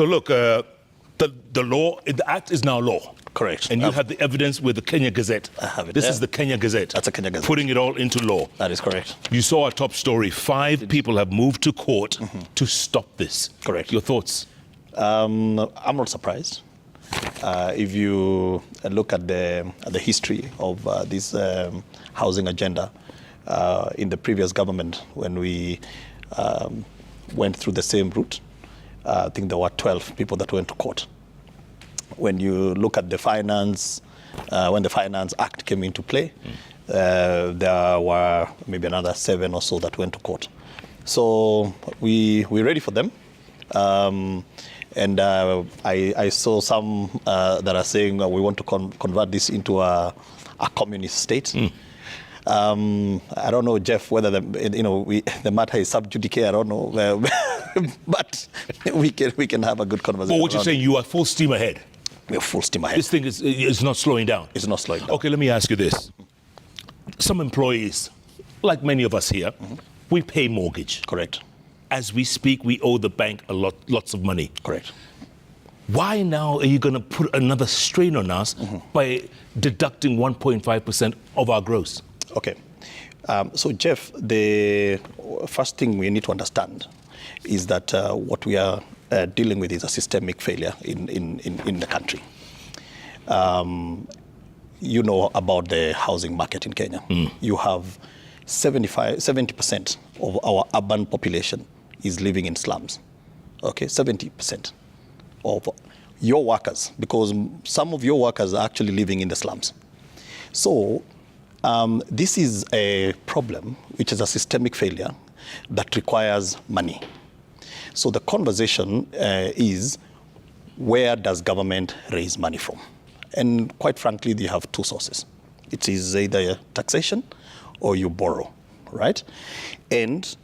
So look, the act is now law. Correct. And you have the evidence with the Kenya Gazette. I have it. This is the Kenya Gazette. That's a Kenya Gazette. Putting it all into law. That is correct. You saw our top story. 5 people have moved to court to stop this. Correct. Your thoughts? I'm not surprised. If you look at the history of this housing agenda in the previous government, when we went through the same route, I think there were 12 people that went to court. When you look at the finance, when the Finance Act came into play, there were maybe another 7 or so that went to court. So we're ready for them. And I saw some that are saying we want to convert this into a communist state. I don't know, Jeff, whether the matter is sub judice. I don't know, but we can have a good conversation. Well, what you're saying, you are full steam ahead. We are full steam ahead. This thing is not slowing down. It's not slowing down. Okay, let me ask you this: some employees, like many of us here, we pay mortgage. Correct. As we speak, we owe the bank lots of money. Correct. Why now are you going to put another strain on us by deducting 1.5% of our gross? Okay. So, Jeff, the first thing we need to understand is that what we are dealing with is a systemic failure in the country. You know about the housing market in Kenya. You have 70% of our urban population is living in slums. Okay, 70% of your workers, because some of your workers are actually living in the slums. So this is a problem which is a systemic failure that requires money. So the conversation is, where does government raise money from? And quite frankly, you have 2 sources. It is either taxation or you borrow, right? And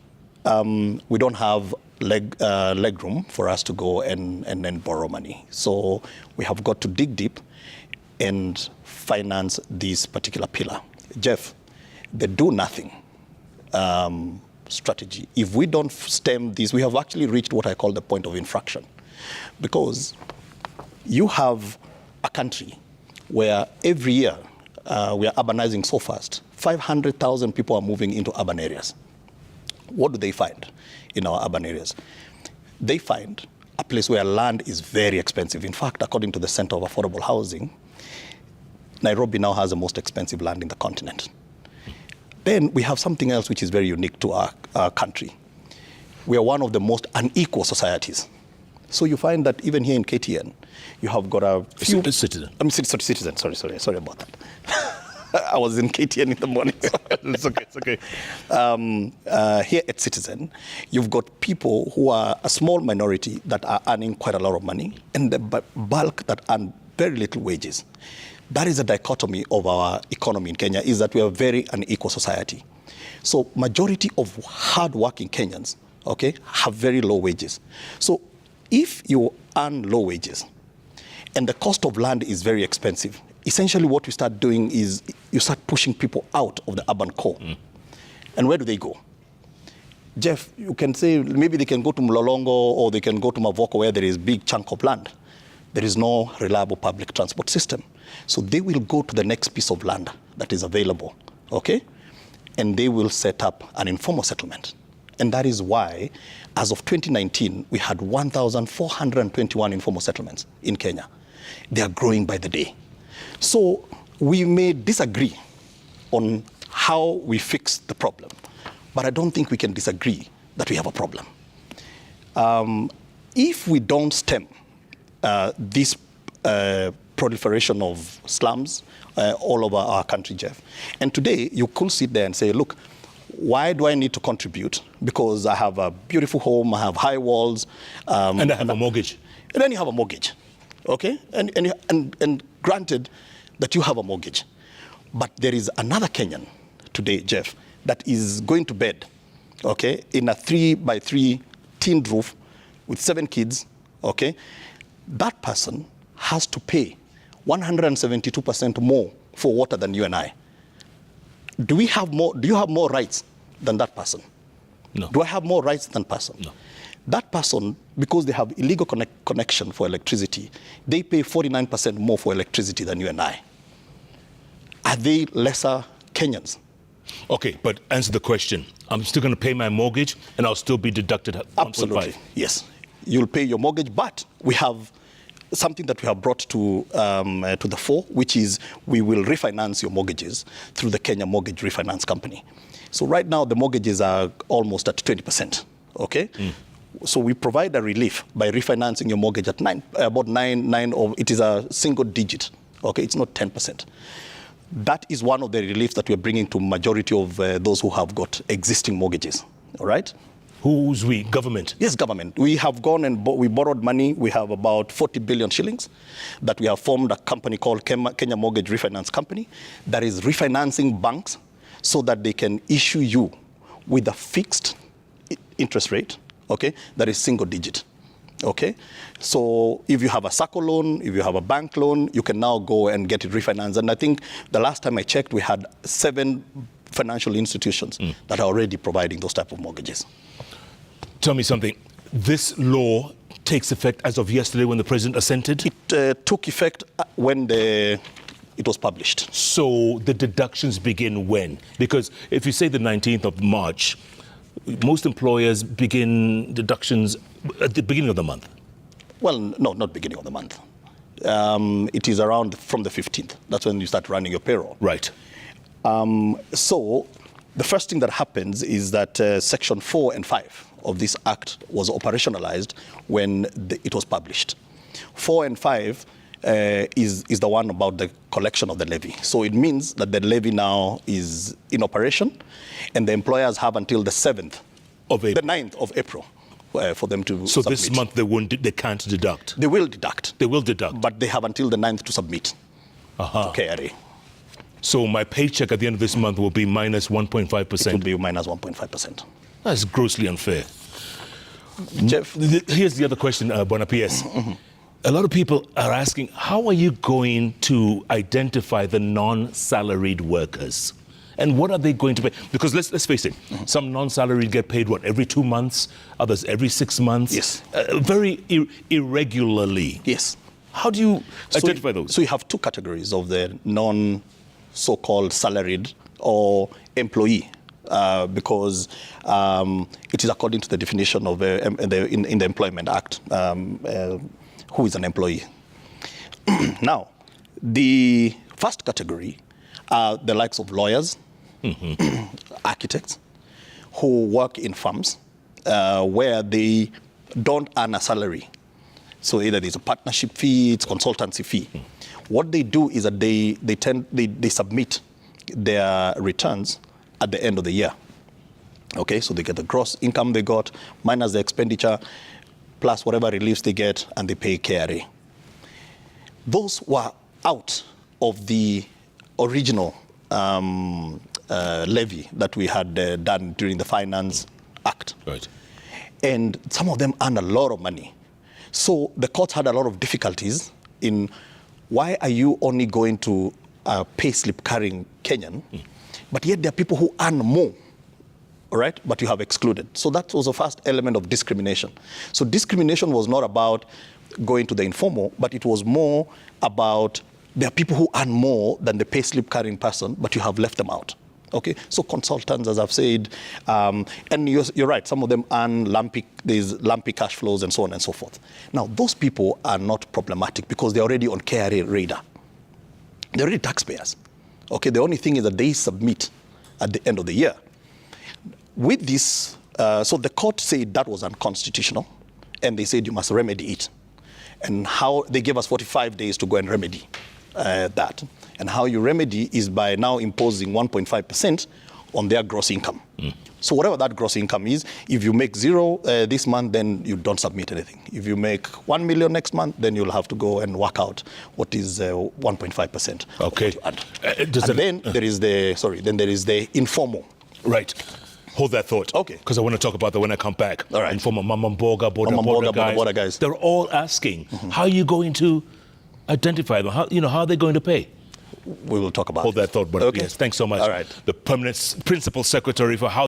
we don't have leg room for us to go and then borrow money. So we have got to dig deep and finance this particular pillar. Jeff, the do nothing strategy, if we don't stem this, we have actually reached what I call the point of infraction. Because you have a country where every year we are urbanizing so fast. 500,000 people are moving into urban areas. What do they find in our urban areas? They find a place where land is very expensive. In fact, according to the Center of Affordable Housing, Nairobi now has the most expensive land in the continent. Then we have something else which is very unique to our country. We are one of the most unequal societies. So you find that even here in KTN, you have got a few... Citizen. Citizen, sorry about that. I was in KTN in the morning. It's okay. Here at Citizen, you've got people who are a small minority that are earning quite a lot of money, and the bulk that earn very little wages. That is a dichotomy of our economy in Kenya, is that we are a very unequal society. So majority of hard-working Kenyans, okay, have very low wages. So if you earn low wages and the cost of land is very expensive, essentially what you start doing is you start pushing people out of the urban core. And where do they go? Jeff, you can say maybe they can go to Mlolongo or they can go to Mavoko where there is big chunk of land. There is no reliable public transport system. So they will go to the next piece of land that is available, okay? And they will set up an informal settlement. And that is why, as of 2019, we had 1,421 informal settlements in Kenya. They are growing by the day. So we may disagree on how we fix the problem, but I don't think we can disagree that we have a problem. If we don't stem this proliferation of slums all over our country, Jeff, and today you could sit there and say, look, why do I need to contribute? Because I have a beautiful home, I have high walls. And I have a mortgage. And then you have a mortgage, okay? And granted that you have a mortgage. But there is another Kenyan today, Jeff, that is going to bed, okay, in a 3x3 tin roof with 7 kids, okay? That person has to pay 172% more for water than you and I. Do you have more rights than that person? No. Do I have more rights than that person? No. that person, because they have illegal connection for electricity, they pay 49% more for electricity than you and I. Are they lesser Kenyans? Okay, but answer the question. I'm still going to pay my mortgage and I'll still be deducted 1.5. Absolutely, yes. You'll pay your mortgage, but we have something that we have brought to the fore, which is we will refinance your mortgages through the Kenya Mortgage Refinance Company. So right now, the mortgages are almost at 20%, okay? So we provide a relief by refinancing your mortgage at about 9, or it is a single digit, okay? It's not 10%. That is one of the reliefs that we're bringing to majority of those who have got existing mortgages, all right? Who's we? Government? Yes, government. We have gone and we borrowed money. We have about 40 billion shillings that we have formed a company called Kenya Mortgage Refinance Company that is refinancing banks so that they can issue you with a fixed interest rate, okay, that is single digit, okay? So if you have a SACCO loan, if you have a bank loan, you can now go and get it refinanced. And I think the last time I checked, we had 7 financial institutions that are already providing those type of mortgages. Tell me something. This law takes effect as of yesterday when the president assented? It took effect when it was published. So the deductions begin when? Because if you say the 19th of March, most employers begin deductions at the beginning of the month. Well, no, not beginning of the month. It is around from the 15th. That's when you start running your payroll. Right. So the first thing that happens is that Section 4 and 5 of this act was operationalized when it was published. 4 and 5 is the one about the collection of the levy. So it means that the levy now is in operation, and the employers have until the 7th of April. The 9th of April for them to So submit. this month they can't deduct? They will deduct. They will deduct. But they have until the 9th to submit to KRA. So my paycheck at the end of this month will be minus 1.5%? It will be minus 1.5%. That's grossly unfair. Jeff? Here's the other question, Bona PS. A lot of people are asking, how are you going to identify the non-salaried workers? And what are they going to pay? Because let's face it, some non-salaried get paid, what, every 2 months? Others every 6 months? Yes. Very irregularly. Yes. How do you identify those? So you have 2 categories of the non-so-called salaried or employee. Because it is according to the definition of in the Employment Act, who is an employee. Now, the first category are the likes of lawyers, architects, who work in firms where they don't earn a salary. So either there's a partnership fee, it's consultancy fee. What they do is that they submit their returns at the end of the year. Okay, so they get the gross income they got, minus the expenditure, plus whatever reliefs they get, and they pay KRA. Those were out of the original levy that we had done during the Finance Act. Right. And some of them earn a lot of money. So the courts had a lot of difficulties in why are you only going to pay slip carrying Kenyan, but yet there are people who earn more, all right, but you have excluded. So that was the first element of discrimination. So discrimination was not about going to the informal, but it was more about there are people who earn more than the pay slip carrying person, but you have left them out. Okay, so consultants, as I've said, and you're right, some of them earn there's lumpy cash flows and so on and so forth. Now, those people are not problematic because they're already on KRA radar. They're already taxpayers. Okay, the only thing is that they submit at the end of the year. With this, so the court said that was unconstitutional, and they said you must remedy it. And how they gave us 45 days to go and remedy that. And how you remedy is by now imposing 1.5% on their gross income. So whatever that gross income is, if you make 0 this month, then you don't submit anything. If you make 1 million next month, then you'll have to go and work out what is 1.5%. Okay. Then there is the informal. Right. Hold that thought. Okay. Because I want to talk about that when I come back. All right. Informal Mama Mboga, border guys. They're all asking, how are you going to identify them? How are they going to pay? We will talk about Hold that thought, but okay. Yes, thanks so much. All right. The permanent principal secretary for Housing